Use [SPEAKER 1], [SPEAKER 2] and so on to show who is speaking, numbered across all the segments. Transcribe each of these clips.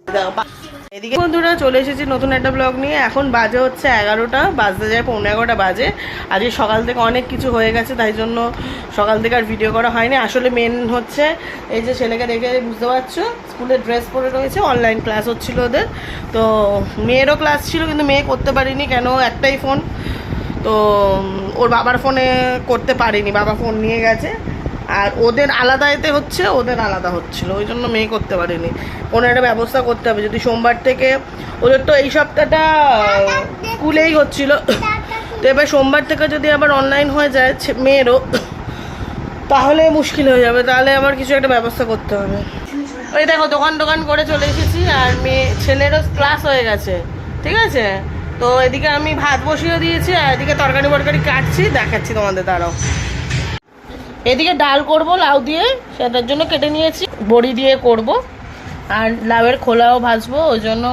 [SPEAKER 1] এদিকে বন্ধুরা চলে এসেছি নতুন একটা ব্লগ নিয়ে। এখন বাজে হচ্ছে 11টা, বাজতে যায় 11:15 বাজে। আজকে সকাল থেকে অনেক কিছু হয়ে গেছে, তাই জন্য সকাল থেকে আর ভিডিও করা হয়নি। আসলে মেন হচ্ছে এই যে ছেলেকে দেখে বুঝতে পারছো, স্কুলের ড্রেস পরে রয়েছে, অনলাইন ক্লাস হচ্ছিল ওদের। তো মেয়েরও ক্লাস ছিল, কিন্তু মেয়ে করতে পারিনি, কেন একটাই ফোন, তো ওর বাবার ফোনে করতে পারিনি, বাবা ফোন নিয়ে গেছে। আর ওদের আলাদা এতে হচ্ছে, ওদের আলাদা হচ্ছিলো, ওই জন্য মেয়ে করতে পারিনি। কোনো একটা ব্যবস্থা করতে হবে যদি সোমবার থেকে, ওদের তো এই সপ্তাহটা স্কুলেই হচ্ছিল, তো এবার সোমবার থেকে যদি আবার অনলাইন হয়ে যায় মেয়েরও, তাহলে মুশকিল হয়ে যাবে। তাহলে আমার কিছু একটা ব্যবস্থা করতে হবে। ওই দেখো দোকান করে চলে এসেছি, আর ছেলেরও ক্লাস হয়ে গেছে, ঠিক আছে। তো এদিকে আমি ভাত বসিয়ে দিয়েছি, আর এদিকে তরকারি কাটছি, দেখাচ্ছি তোমাদের, দাঁড়াও। এদিকে ডাল করব লাউ দিয়ে, সেটার জন্য কেটে নিয়েছি, বড়ি দিয়ে করব, আর লাউয়ের খোলাও ভাজবো, ওই জন্য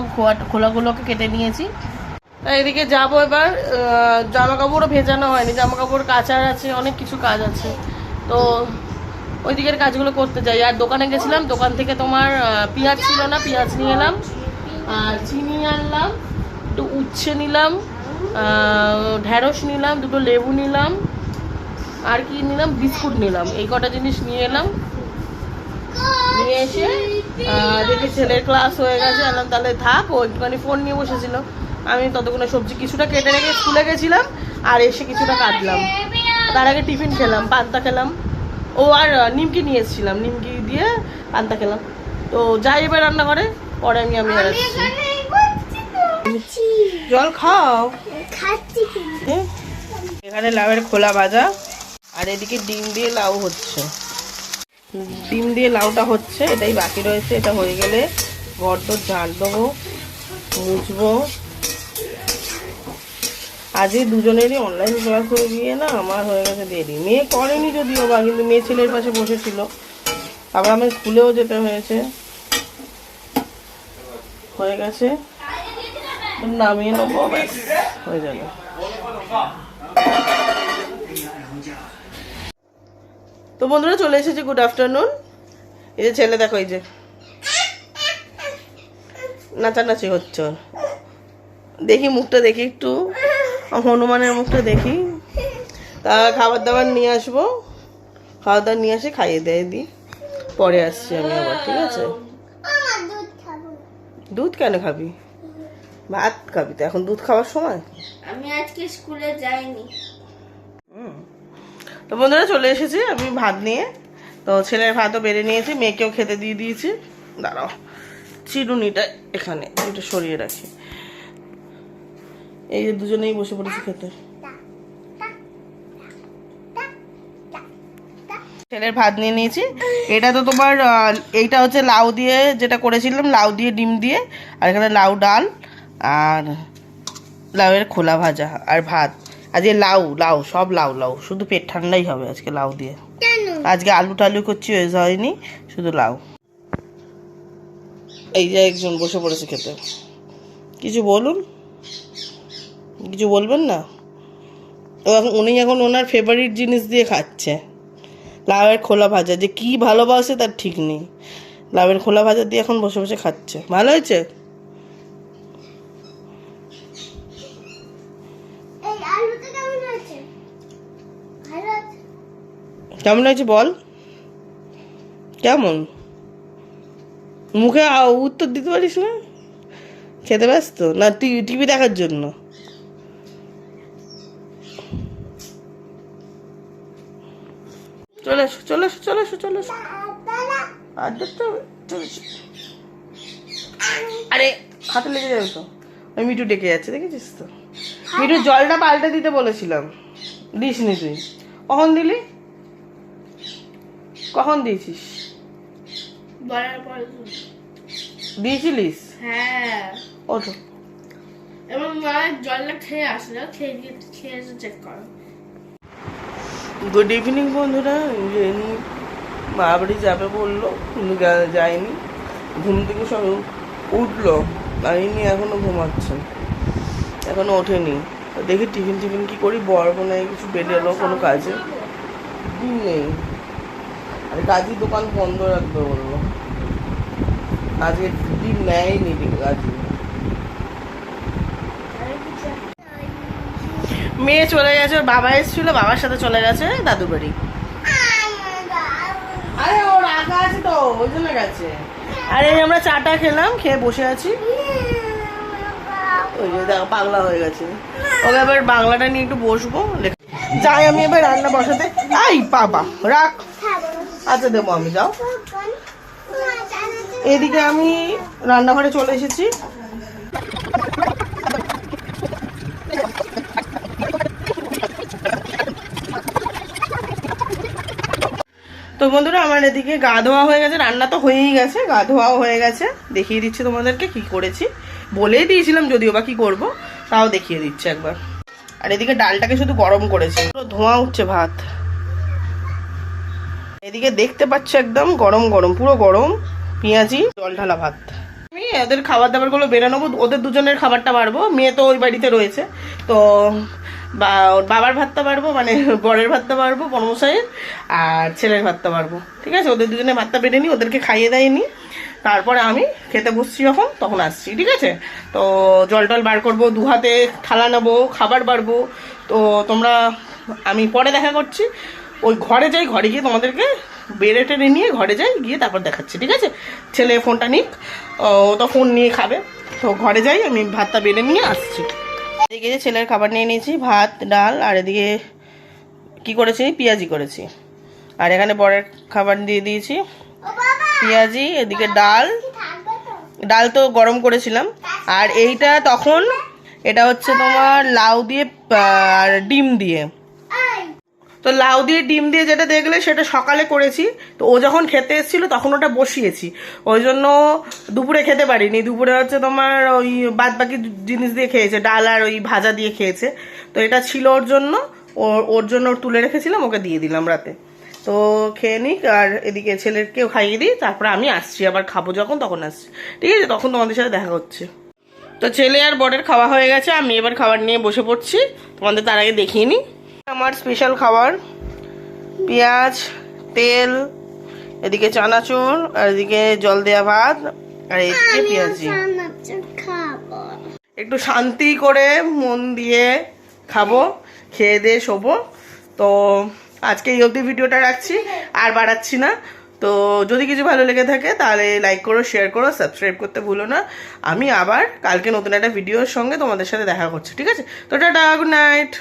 [SPEAKER 1] খোলাগুলোকে কেটে নিয়েছি। এদিকে যাবো এবার, জামা কাপড়ও ভেজানো হয়নি, জামা কাপড় কাচার আছে, অনেক কিছু কাজ আছে, তো ওই দিকের কাজগুলো করতে যাই। আর দোকানে গেছিলাম, দোকান থেকে তোমার পেঁয়াজ ছিল না, পেঁয়াজ নিয়ে এলাম, আর চিনি আনলাম, একটু উচ্ছে নিলাম, ঢ্যাঁড়স নিলাম, দুটো লেবু নিলাম, আর কি নিলাম, বিস্কুট নিলাম, এই কটা জিনিস নিয়ে এলাম। নিয়ে এসে দেখি ছেলের ক্লাস হয়ে গেছে, এলাম তাহলে থাক, ও একটুখানি ফোন নিয়ে বসেছিল, আমি ততক্ষণে সবজি কিছুটা কেটে রেখে স্কুলে গেছিলাম, আর এসে কিছুটা কাটলাম। তার আগে টিফিন খেলাম, পান্তা খেলাম, ও আর নিমকি নিয়ে এসেছিলাম, নিমকি দিয়ে পান্তা খেলাম। তো যাই এবার রান্না করে, পরে আমি আর জল খাও। এখানে লাউয়ের খোলা ভাজা, আর এদিকে ডিম দিয়ে লাউ হচ্ছে, ডিম দিয়ে লাউটা হচ্ছে, এটাই বাকি রয়েছে। এটা হয়ে গেলে ঘর তো ঝাড় দেবো, মুছবো। আজকে দুজনেরই অনলাইন ক্লাস হয়ে গিয়ে না আমার হয়ে গেছে দেরি। মেয়ে করেনি যদিও বা, কিন্তু মেয়ে ছেলের পাশে বসেছিল, তারপর আমার স্কুলেও যেতে হয়েছে, হয়ে গেছে, নামিয়ে নেবো, ব্যাস হয়ে যাবে। তো বন্ধুরা চলে এসেছে, গুড আফটারনুন। এই যে ছেলে দেখো, এই যে নাচানাচি হচ্ছে, দেখি মুখটা, দেখি একটু হনুমানের মুখটা দেখি। তা খাবার দাবার নিয়ে আসবো, খাবার দাবার নিয়ে আসে খাইয়ে দেয় দিই, পরে আসছি আমি আবার, ঠিক আছে। দুধ কেন খাবি, ভাত খাবি তো, এখন দুধ খাওয়ার সময়?
[SPEAKER 2] আমি আজকে স্কুলে যাইনি।
[SPEAKER 1] তো বন্ধুরা চলে এসেছি আমি ভাত নিয়ে, তো ছেলের ভাতও বেড়ে নিয়েছি, মেয়েকেও খেতে দিয়ে দিয়েছি। দাঁড়াও, চিরুনিটা এখানে এটা সরিয়ে রাখি। এই যে দুজনেই বসে পড়েছি খেতে। ছেলের ভাত নিয়ে নিয়েছি। এটা তো তোমার এইটা হচ্ছে লাউ দিয়ে যেটা করেছিলাম, লাউ দিয়ে ডিম দিয়ে, আর এখানে লাউ ডাল আর লাউয়ের খোলা ভাজা আর ভাত। আজকে লাউ সব লাউ, শুধু পেট ঠান্ডাই হবে আজকে লাউ দিয়ে। আজকে আলু টালু করছি, হয়নি, শুধু লাউ। এই যে একজন বসে পড়েছে খেতে, কিছু বলুন, কিছু বলবেন না? উনি এখন ওনার ফেভারিট জিনিস দিয়ে খাচ্ছে, লাউয়ের খোলা ভাজা, যে কি ভালোবাসে তার ঠিক নেই। লাউয়ের খোলা ভাজা দিয়ে এখন বসে বসে খাচ্ছে। ভালো হয়েছে? কেমন হয়েছে বল, কেমন? মুখে উত্তর দিতে পারিস না? খেতে ব্যস্ত না টিভি দেখার জন্য? চলে এসো, চলে এসো, চলে এসো, চলে এসো। আর দেখতে হবে, আরে হাতে লেগে যাবে তো। ওই মিঠু ডেকে যাচ্ছে, দেখেছিস তো? মিঠু জলটা পাল্টে দিতে বলেছিলাম, দিস নি তুই। কখন দিলি, কখন দিয়েছিস? দিয়েছিলিস?
[SPEAKER 2] হ্যাঁ,
[SPEAKER 1] ওঠো।
[SPEAKER 2] এবং জলটা খেয়ে আসলে খেয়ে চেক করো।
[SPEAKER 1] গুড ইভিনিং বন্ধুরা। মা বাড়ি যাবে বললো, কিন্তু যায়নি। ঘুম থেকে সব উঠলো, আর ইনি এখনো ঘুমাচ্ছেন, এখনো ওঠেনি। দেখি টিফিন কি করি, বর মনে হয় কিছু বেরোলো কোনো কাজে, নেই, আর কাজী দোকান বন্ধ রাখবে বললো। আজকে ডিম নেয়নি আজকে। মেয়ে চলে গেছে, ওর বাবা এসেছিল, বাবার সাথে চলে গেছে দাদুর বাড়ি। আরে ও রাখা আছে তো ওই জন্য গেছে। আরে আমরা চাটা খেলাম, খেয়ে বসে আছি। ওই যে দেখো পাগলা হয়ে গেছে। ওকে এবার বাংলাটা নিয়ে একটু বসবো। যাই আমি এবার রান্না বসাতে। আই বাবা রাখ। আচ্ছা দেবো আমি, যাও। এদিকে আমি রান্নাঘরে চলে এসেছি। তো বন্ধুরা আমার এদিকে গা ধোয়া হয়ে গেছে, রান্না তো হয়েই গেছে, গা ধোয়াও হয়ে গেছে। দেখিয়ে দিচ্ছি তোমাদেরকে কি করেছি। বলেই দিয়েছিলাম যদিও বা কি করবো, তাও দেখিয়ে দিচ্ছি একবার। আর এদিকে ডালটাকে শুধু গরম করেছি, পুরো ধোঁয়া উঠছে ভাত। এদিকে দেখতে পাচ্ছ একদম গরম গরম, পুরো গরম পেঁয়াজি জল ঢালা ভাত। আমি ওদের খাবার দাবার গুলো বেড়ে নেবো, ওদের দুজনের খাবারটা বাড়বো। মেয়ে তো ওই বাড়িতে রয়েছে, তো বাবার ভাতটা বাড়বো, মানে বরের ভাতটা বাড়বো পরমশাইয়ের, আর ছেলের ভাতটা বাড়বো। ঠিক আছে, ওদের দুজনের ভাতটা বেড়ে নিই, ওদেরকে খাইয়ে দেয়নি। তারপরে আমি খেতে বসছি যখন তখন আসছি। ঠিক আছে, তো জল টল বার করবো, দু হাতে থালা নেবো, খাবার বাড়বো। তো তোমরা আমি পরে দেখা করছি। ওই ঘরে যাই, ঘরে গিয়ে তোমাদেরকে বেড়ে টেড়ে নিয়ে ঘরে যাই, গিয়ে তারপর দেখাচ্ছি। ঠিক আছে, ছেলে ফোনটা নিক, ও তো ফোন নিয়ে খাবে। তো ঘরে যাই, আমি ভাতটা বেড়ে নিয়ে আসছি। এদিকে যে ছেলের খাবার নিয়ে নিয়েছি, ভাত ডাল, আর এদিকে কি করেছি, পেঁয়াজি করেছি। আর এখানে বরের খাবার দিয়ে দিয়েছি, পেঁয়াজি। এদিকে ডাল, ডাল তো গরম করেছিলাম। আর এইটা তখন, এটা হচ্ছে তোমার লাউ দিয়ে আর ডিম দিয়ে। তো লাউ দিয়ে ডিম দিয়ে যেটা দেখলে সেটা সকালে করেছি। তো ও যখন খেতে এসেছিলো তখন ওটা বসিয়েছি, ওই জন্য দুপুরে খেতে পারিনি। দুপুরে হচ্ছে তোমার ওই বাদ বাকি জিনিস দিয়ে খেয়েছে, ডাল আর ওই ভাজা দিয়ে খেয়েছে। তো এটা ছিল ওর জন্য, ওর জন্য তুলে রেখেছিলাম, ওকে দিয়ে দিলাম রাতে। তো খেয়ে নিক, আর এদিকে ছেলেকেও খাইয়ে দিই, তারপরে আমি আসছি, আবার খাবো যখন তখন আসছি। ঠিক আছে, তখন তোমাদের সাথে দেখা হচ্ছে। তো ছেলে আর বরের খাওয়া হয়ে গেছে, আমি এবার খাবার নিয়ে বসে পড়ছি। তোমাদের তার আগে দেখিয়ে নিই আমার স্পেশাল খাবার। পেঁয়াজ, তেল, এদিকে চানাচুর, আর এদিকে জল দেওয়া ভাত, আর এদিকে পেঁয়াজি। একটু শান্তি করে মন দিয়ে খাবো, খেয়ে দিয়ে শোবো। তো আজকে এই অবধি ভিডিওটা রাখছি, আর বাড়াচ্ছি না। তো যদি কিছু ভালো লেগে থাকে তাহলে লাইক করো, শেয়ার করো, সাবস্ক্রাইব করতে ভুলো না। আমি আবার কালকে নতুন একটা ভিডিওর সঙ্গে তোমাদের সাথে দেখা করছি। ঠিক আছে, তো টাটা, গুড নাইট।